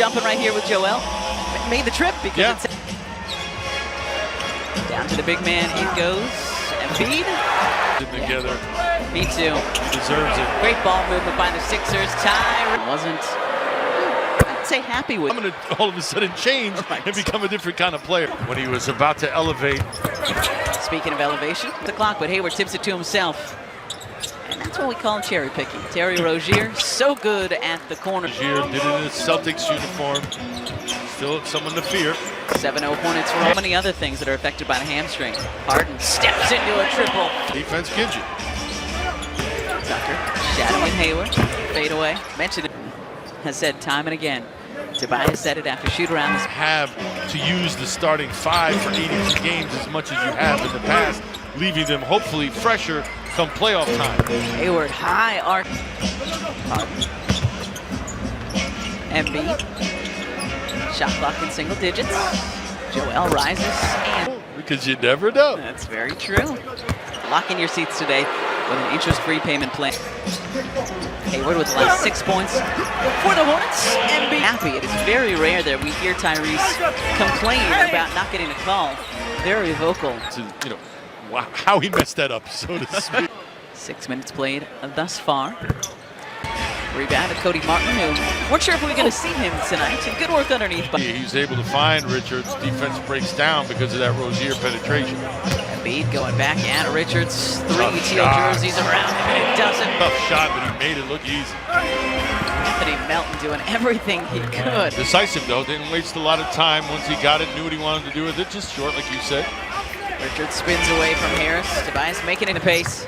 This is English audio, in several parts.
jumping right here with Joel. Made the trip because it's down to the big man. It goes. Embiid. Together. Me too. Deserves it. Great ball movement by the Sixers. Ty wasn't, I'd say, happy with. I'm going to all of a sudden change and become a different kind of player. When he was about to elevate. Speaking of elevation, the clock, but Hayward tips it to himself. And that's what we call cherry picking. Terry Rozier, so good at the corner. Rozier did it in his Celtics uniform. Still someone to fear. 7-0 Hornets for so many other things that are affected by the hamstring. Harden steps into a triple. Defense gives you. Tucker shadowing Hayward. Fade away. Mentioned it. Has said time and again. Tobias said it after shoot around. Have to use the starting 5 for 82 games as much as you have in the past, leaving them hopefully fresher come playoff time. Hayward high arc. Harden. Embiid. Shot clock in single digits. Joel rises and... Because you never know. That's very true. Lock in your seats today with an interest-free payment plan. Hayward with the last 6 points for the Hornets. And be happy. It is very rare that we hear Tyrese complain about not getting a call. Very vocal. You know, wow, how he messed that up, so to speak. 6 minutes played thus far. Rebound to Cody Martin, who weren't sure if we were going to see him tonight. And good work underneath. He's able to find Richards. Defense breaks down because of that Rozier penetration. Embiid going back at Richards. 3 teal jerseys around him, and it doesn't. Tough shot, but he made it look easy. Anthony Melton doing everything he could. Decisive, though. Didn't waste a lot of time. Once he got it, knew what he wanted to do with it. Just short, like you said. Richards spins away from Harris. Tobias making it a pace.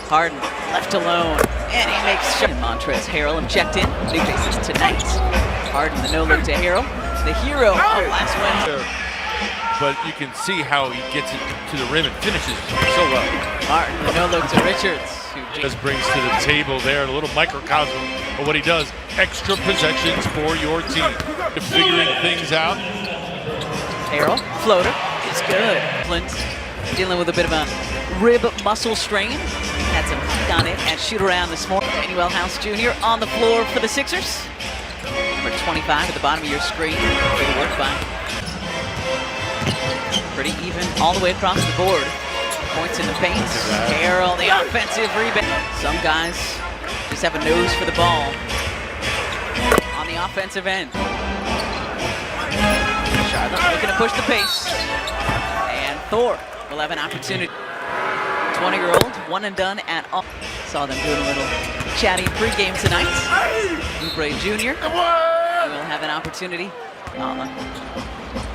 Harden left alone, and he makes sure. Montrezl Harrell have checked in. Big faces tonight. Harden, the no-look to Harrell. The hero of last Wednesday. But you can see how he gets it to the rim and finishes so well. Martin, the no-look to Richards. Who just brings to the table there a little microcosm of what he does. Extra possessions for your team. Figuring things out. Harrell, floater, is good. Flint dealing with a bit of a rib muscle strain. Had some heat on it at shoot-around this morning. Manuel House Jr. on the floor for the Sixers. Number 25 at the bottom of your screen. Good work by. Pretty even all the way across the board. Points in the paint. Harrell, the offensive rebound. Some guys just have a nose for the ball on the offensive end. Charlotte looking to push the pace. And Thor will have an opportunity. 20-year-old, one and done at all. Saw them doing a little chatty pregame tonight. Oubre Jr. will have an opportunity.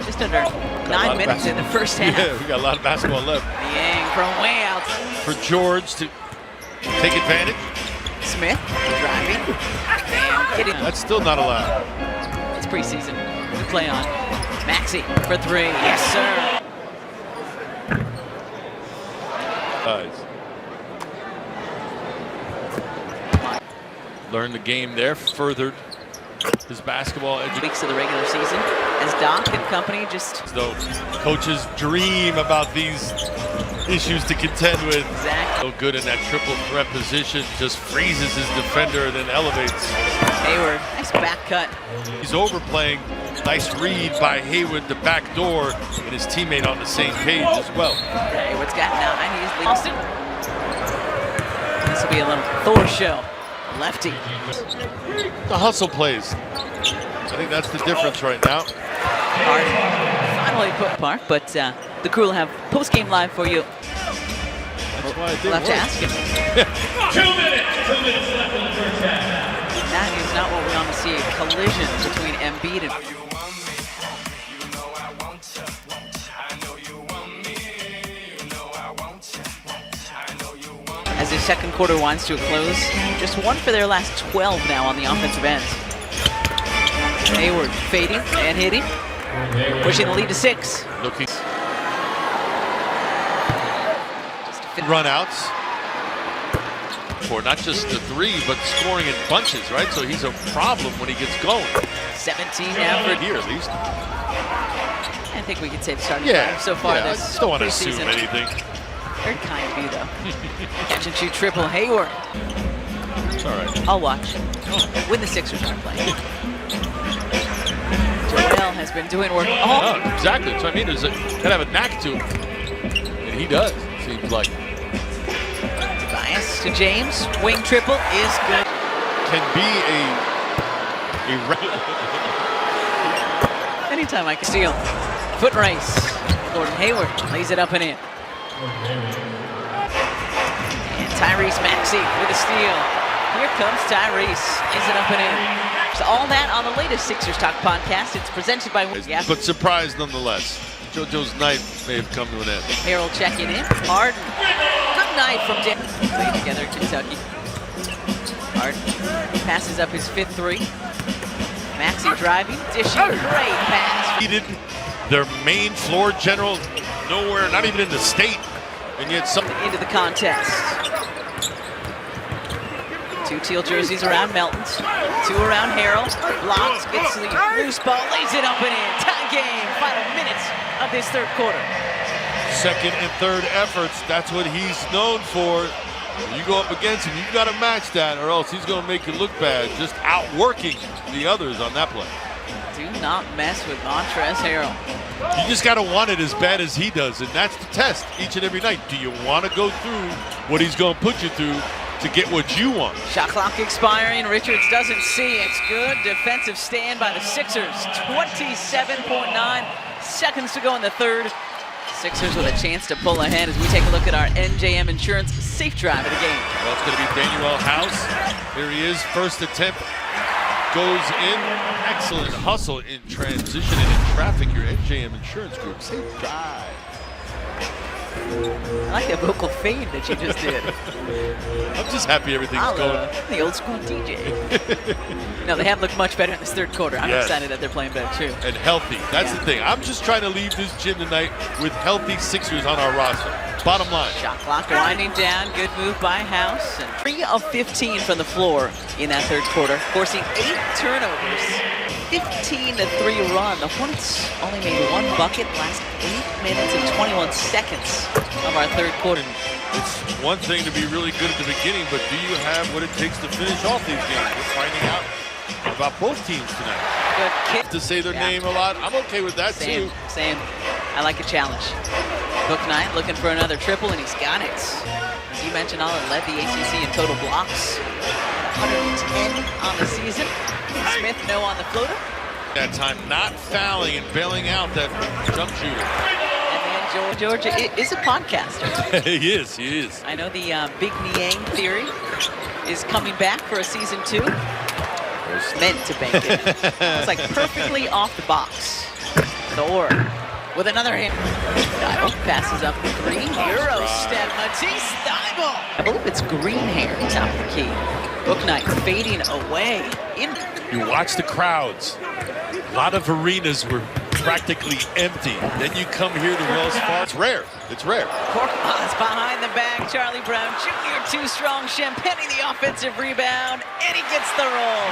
Just under 9 minutes in the first half. Yeah, we got a lot of basketball left. Niang from way out. For George to take advantage. Smith driving. Getting. That's still not allowed. It's preseason. We play on. Maxey for 3. Yes, sir. Learned the game there, furthered his basketball education. Weeks of the regular season as Doc and company just. As though coaches dream about these issues to contend with. Exactly. So good in that triple threat position, just freezes his defender and then elevates. Hayward, nice back cut. He's overplaying. Nice read by Hayward, the back door, and his teammate on the same page as well. Hayward's got 9. He's Austin. This will be a little Thor show. Lefty. The hustle plays. I think that's the difference right now. Harden finally put park, but the crew will have post-game live for you. That's why it didn't We'll have to work. ask him. 2 minutes. 2 minutes left in the first half. That is not what we want to see, a collision between Embiid and... As the second quarter winds to a close, just 1 for their last 12 now on the offensive end. Hayward fading and hitting, pushing the lead to 6. Looking. Run-outs. For not just the 3, but scoring in bunches, right? So he's a problem when he gets going. 17 now for here, at least. I think we could say the starting five so far this I just don't want to preseason. assume anything. Very kind of you, though. Catch and shoot triple. Hayward. It's all right. I'll watch when the Sixers aren't playing. Joel has been doing work all. Oh, exactly. So I mean, there's gotta have a knack to him, and he does. Seems like Bias to James. Wing triple is good. can be a Anytime I can steal. Foot race. Gordon Hayward lays it up and in. And Tyrese Maxey with a steal. Here comes Tyrese. Lays it up and in. So all that on the latest Sixers Talk podcast. It's presented by but surprised nonetheless. JoJo's night may have come to an end. Harold checking in. Harden. Good night from Dan. Play together, Kentucky. Harden passes up his fifth three. Maxey driving, dishing, great pass. Needed their main floor general nowhere, not even in the state, and yet something Into the contest. Two teal jerseys around Melton's, two around Harold. Blocks, gets the loose ball, lays it up and in. Tie game, final minutes of this third quarter. second and third efforts. That's what he's known for. When you go up against him, you've got to match that, or else he's going to make you look bad, just outworking the others on that play. Do not mess with Montrezl Harrell. You just got to want it as bad as he does, and that's the test each and every night. Do you want to go through what he's going to put you through to get what you want? Shot clock expiring. Richards doesn't see. It's good. Defensive stand by the Sixers. 27.9 seconds to go in the third. Sixers with a chance to pull ahead as we take a look at our NJM Insurance safe drive of the game. Well, it's going to be Daniel House. Here he is. First attempt goes in. Excellent hustle in transition and in traffic. Your NJM Insurance Group safe drive. I like that vocal fade that you just did. I'm just happy everything's going. The old school DJ. No, they have looked much better in this third quarter. I'm Yes. excited that they're playing better too. And healthy. That's the thing. I'm just trying to leave this gym tonight with healthy Sixers on our roster. Bottom line. Shot clock winding down. Good move by House. And 3 of 15 from the floor in that third quarter, forcing 8 turnovers. 15-3 run. The Hornets only made 1 bucket last 8 minutes and 21 seconds of our third quarter. It's one thing to be really good at the beginning, but do you have what it takes to finish off these games? We're finding out about both teams tonight. Good kick. To say their name a lot, I'm okay with that too. Same. I like a challenge. Book Knight looking for another triple, and he's got it. As you mentioned, Allen led the ACC in total blocks. 110 on the season. Smith, no on the floater. That time not fouling and bailing out that jump shooter. And then Georgia is a podcaster. He is. I know the Big Niang theory is coming back for a season 2. It's meant to bank it. It's like perfectly off the box. Thor with another hit. Thibault passes up the three. Euro step. Matisse Thibault. I believe it's green hair top of the key. Book Knight fading away. You watch the crowds. A lot of arenas were practically empty. Then you come here to Wells Fargo. It's rare. Korkmaz behind the back. Charlie Brown Jr. too strong. Champagny the offensive rebound. And he gets the roll.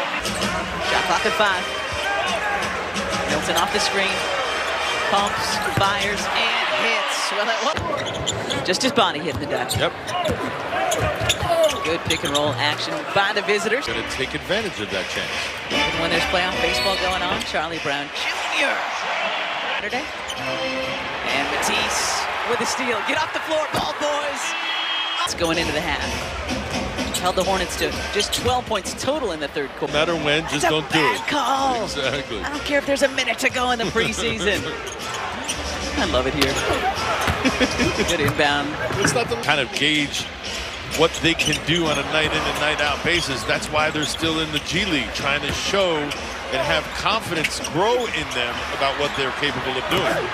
Shot clock at 5. Milton off the screen. Pumps, fires, and hits. Well, that was just his body hitting the deck. Yep. Good pick and roll action by the visitors. Going to take advantage of that chance. Even when there's playoff baseball going on, Charlie Brown Jr. Saturday. And Matisse with a steal. Get off the floor, ball boys. It's going into the half. Held the Hornets to just 12 points total in the third quarter. No matter when, just That's don't do it. a bad call. Exactly. I don't care if there's a minute to go in the preseason. I love it here. Good inbound. It's not the kind of gauge what they can do on a night in and night out basis. That's why they're still in the G League, trying to show and have confidence grow in them about what they're capable of doing.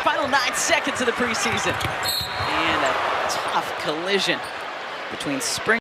Final 9 seconds of the preseason. And a tough collision between Spring